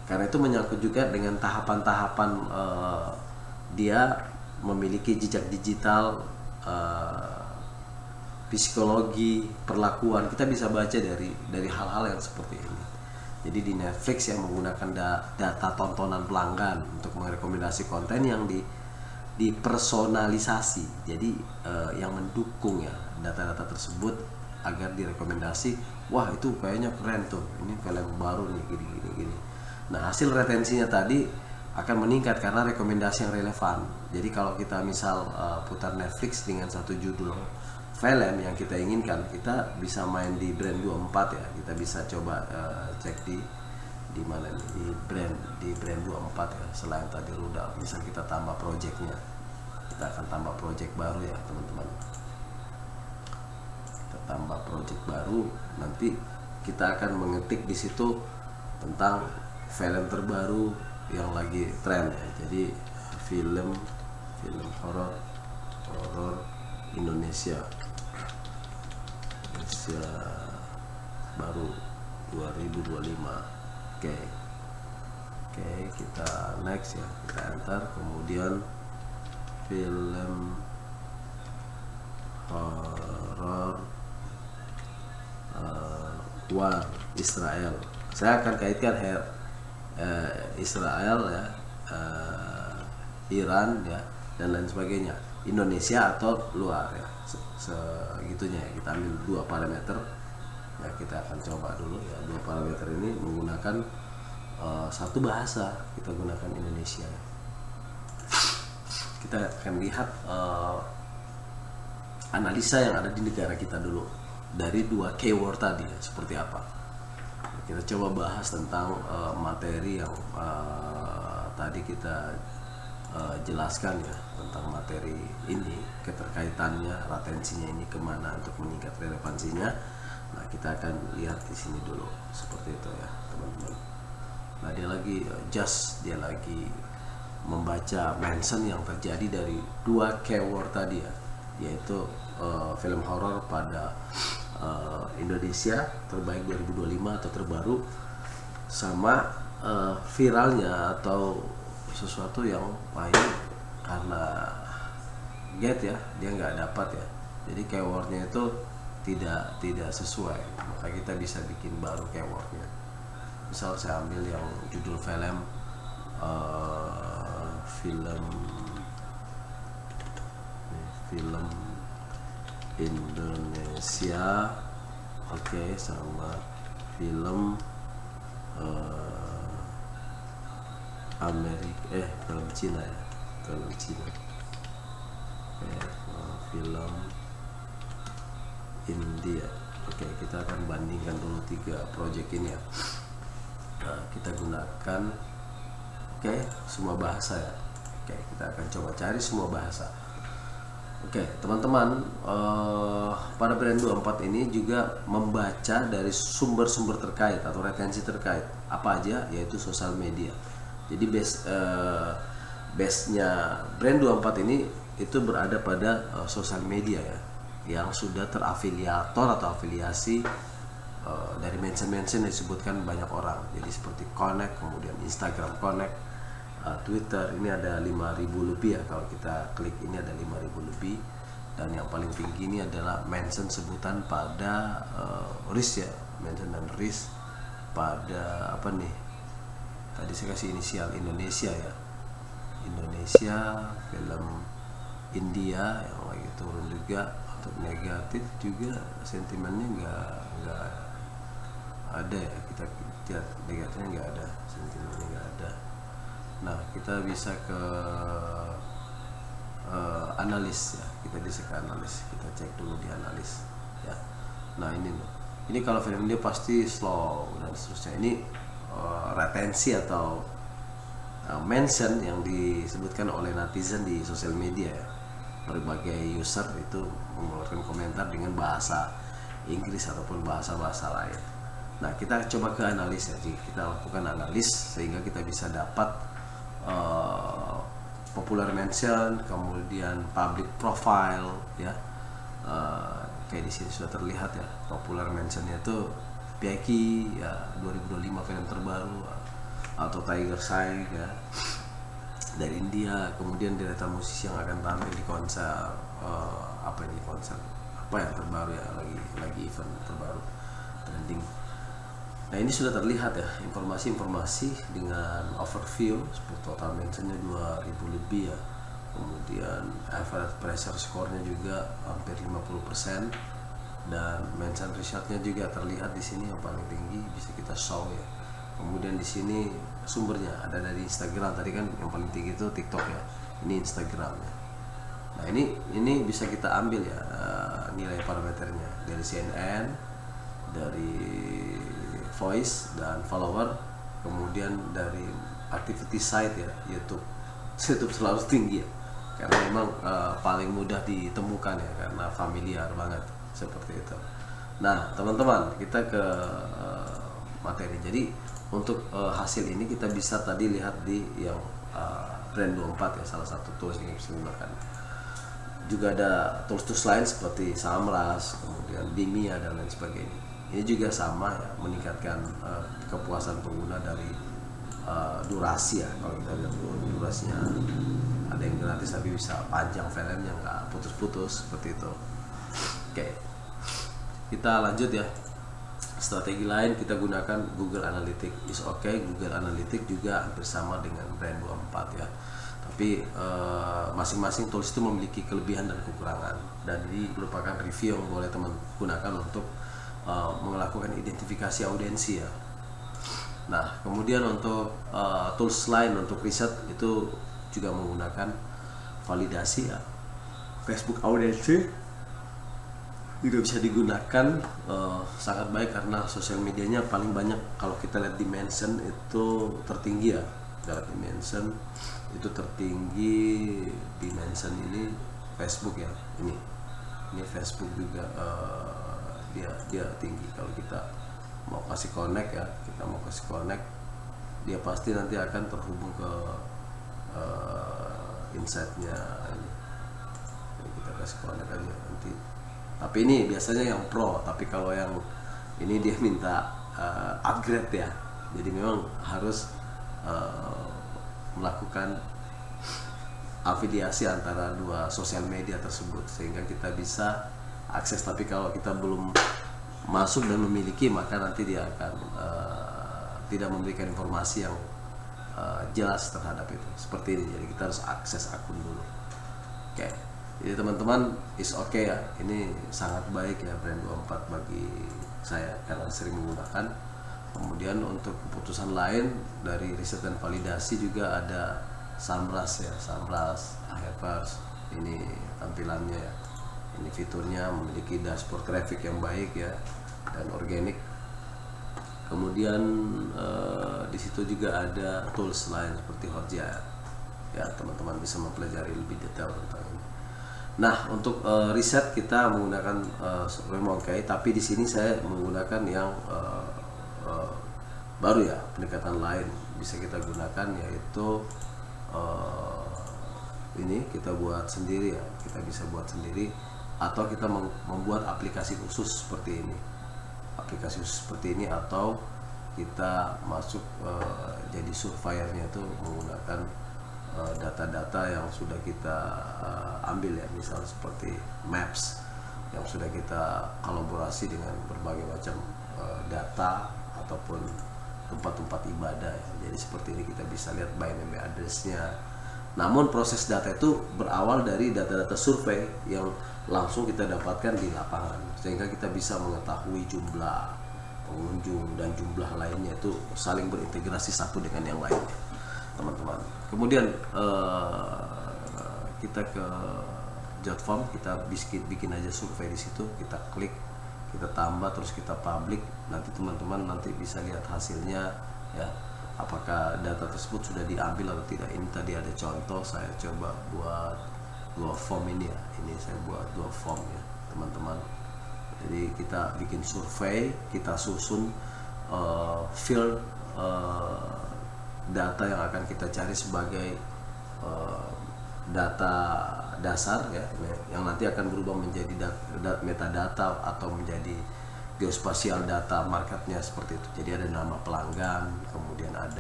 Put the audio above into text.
Karena itu menyangkut juga dengan tahapan-tahapan dia memiliki jejak digital, psikologi, perlakuan. Kita bisa baca dari hal-hal yang seperti ini. Jadi di Netflix yang menggunakan data tontonan pelanggan untuk merekomendasi konten yang dipersonalisasi. Jadi yang mendukung ya data-data tersebut agar direkomendasi, wah itu kayaknya keren tuh, ini film baru nih, gini. Nah, hasil retensinya tadi akan meningkat karena rekomendasi yang relevan. Jadi kalau kita misal putar Netflix dengan satu judul film yang kita inginkan, kita bisa main di Brand 24 ya. Kita bisa coba cek di mana nih, di Brand 24 ya. Selain tadi rudal, misal kita tambah projectnya, kita akan tambah project baru ya teman-teman. Kita tambah project baru, nanti kita akan mengetik di situ tentang film terbaru yang lagi tren ya. Jadi film horor Indonesia baru 2025. Oke, kita next ya, kita enter, kemudian film horor war Israel. Saya akan kaitkan Israel ya, Iran ya, dan lain sebagainya, Indonesia atau luar ya, segitunya ya. Kita ambil dua parameter ya, kita akan coba dulu ya. Dua parameter ini menggunakan satu bahasa, kita gunakan Indonesia ya. Kita akan lihat analisa yang ada di negara kita dulu dari dua keyword tadi ya, seperti apa. Kita coba bahas tentang materi yang tadi kita jelaskan ya, tentang materi ini, keterkaitannya, retensinya ini kemana untuk meningkat relevansinya. Nah, kita akan lihat di sini dulu seperti itu ya teman-teman. Nah, dia lagi membaca mention yang terjadi dari dua keyword tadi ya, yaitu film horor pada Indonesia terbaik 2025 atau terbaru, sama viralnya atau sesuatu yang lain karena get ya, dia nggak dapat ya. Jadi keywordnya itu tidak sesuai, maka kita bisa bikin baru keywordnya. Misal saya ambil yang judul film Indonesia, oke, sama film Amerika, film Cina ya, film Cina, film India. Oke, kita akan bandingkan dulu tiga project ini ya. Nah, kita gunakan semua bahasa ya. Oke, kita akan coba cari semua bahasa. Oke, teman-teman, pada Brand 24 ini juga membaca dari sumber-sumber terkait atau retensi terkait apa aja, yaitu sosial media. Jadi base-nya Brand 24 ini itu berada pada sosial media ya, yang sudah terafiliator atau afiliasi dari mention-mention disebutkan banyak orang. Jadi seperti Connect, kemudian Instagram Connect, Twitter ini ada 5.000 lebih ya, kalau kita klik ini ada 5.000 lebih. Dan yang paling tinggi ini adalah mention sebutan pada RIS ya, mention dan RIS pada apa nih, tadi saya kasih inisial Indonesia ya, Indonesia, film India yang lagi turun juga. Untuk negatif juga sentimennya nggak ada ya, kita lihat negatifnya nggak ada, sentimennya nggak ada. Nah, kita bisa ke analis ya, kita bisa ke analis, kita cek dulu di analis ya. Nah, ini kalau film dia pasti slow dan seterusnya. Ini retensi atau mention yang disebutkan oleh netizen di sosial media ya. Berbagai user itu mengeluarkan komentar dengan bahasa Inggris ataupun bahasa-bahasa lain. Nah, kita coba ke analis ya. Jadi kita lakukan analis sehingga kita bisa dapat popular mention, kemudian public profile ya. Kayak di sini sudah terlihat ya, popular mentionnya itu Piaki ya, 2025 film terbaru, atau Tiger Singh ya dari India, kemudian deretan musisi yang akan tampil di konser konser apa yang terbaru ya, lagi event terbaru trending. Nah ini sudah terlihat ya informasi-informasi dengan overview seperti total mentionnya 2000 lebih ya, kemudian average pressure score-nya juga hampir 50%, dan mention result-nya juga terlihat di sini yang paling tinggi bisa kita show ya. Kemudian di sini sumbernya ada dari Instagram, tadi kan yang paling tinggi itu TikTok ya, ini Instagram ya. Nah ini bisa kita ambil ya nilai parameternya dari CNN, dari voice dan follower, kemudian dari activity site ya, YouTube selalu tinggi ya, karena memang paling mudah ditemukan ya, karena familiar banget seperti itu. Nah teman-teman, kita ke materi. Jadi untuk hasil ini kita bisa tadi lihat di yang Brand24 ya, salah satu tools yang bisa digunakan. Juga ada tools-tools lain seperti Samras, kemudian Bimia dan lain sebagainya. Ini juga sama ya, meningkatkan kepuasan pengguna dari durasi ya. Kalau kita lihat durasinya ada yang gratis tapi bisa panjang filmnya, nggak putus-putus seperti itu. Oke, kita lanjut ya. Strategi lain kita gunakan Google Analytics. Is okay, Google Analytics juga hampir sama dengan Brand24 ya. Tapi masing-masing tools itu memiliki kelebihan dan kekurangan, dan ini merupakan review yang boleh teman gunakan untuk melakukan identifikasi audiensi ya. Nah kemudian untuk tools lain untuk riset itu juga menggunakan validasi ya. Facebook audiensi juga bisa digunakan sangat baik karena sosial medianya paling banyak. Kalau kita lihat dimension itu tertinggi ya, dalam dimension itu tertinggi, dimension ini Facebook ya, ini Facebook juga dia tinggi. Kalau kita mau kasih connect ya, dia pasti nanti akan terhubung ke insight-nya ini. Jadi kita kasih connect aja nanti. Tapi ini biasanya yang pro, tapi kalau yang ini dia minta upgrade ya, jadi memang harus melakukan afiliasi antara dua sosial media tersebut sehingga kita bisa akses. Tapi kalau kita belum masuk dan memiliki, maka nanti dia akan tidak memberikan informasi yang jelas terhadap itu seperti ini. Jadi kita harus akses akun dulu. Oke, jadi teman-teman, is okay ya, ini sangat baik ya Brand24 bagi saya karena sering menggunakan. Kemudian untuk keputusan lain dari riset dan validasi juga ada Samras ya, Samras Ahrefs. Ini tampilannya ya, ini fiturnya memiliki dashboard traffic yang baik ya dan organik. Kemudian di situ juga ada tools lain seperti Hotjar ya, teman-teman bisa mempelajari lebih detail tentang ini. Nah untuk riset kita menggunakan Remonkey, tapi di sini saya menggunakan yang baru ya, pendekatan lain bisa kita gunakan, yaitu ini kita buat sendiri ya, kita bisa buat sendiri atau kita membuat aplikasi khusus seperti ini, atau kita masuk jadi surveyornya itu menggunakan data-data yang sudah kita ambil ya, misalnya seperti Maps yang sudah kita kolaborasi dengan berbagai macam data ataupun tempat-tempat ibadah ya. Jadi seperti ini kita bisa lihat by name address-nya. Namun proses data itu berawal dari data-data survei yang langsung kita dapatkan di lapangan, sehingga kita bisa mengetahui jumlah pengunjung dan jumlah lainnya itu saling berintegrasi satu dengan yang lainnya, teman-teman. Kemudian kita ke Jotform, kita bikin aja survei di situ, kita klik, kita tambah, terus kita publik. Nanti teman-teman nanti bisa lihat hasilnya ya, apakah data tersebut sudah diambil atau tidak. Ini tadi ada contoh, saya coba buat 2 form ini ya, ini saya buat 2 form ya teman-teman. Jadi kita bikin survei, kita susun field data yang akan kita cari sebagai data dasar ya, yang nanti akan berubah menjadi metadata atau menjadi geospasial data marketnya seperti itu. Jadi ada nama pelanggan, kemudian ada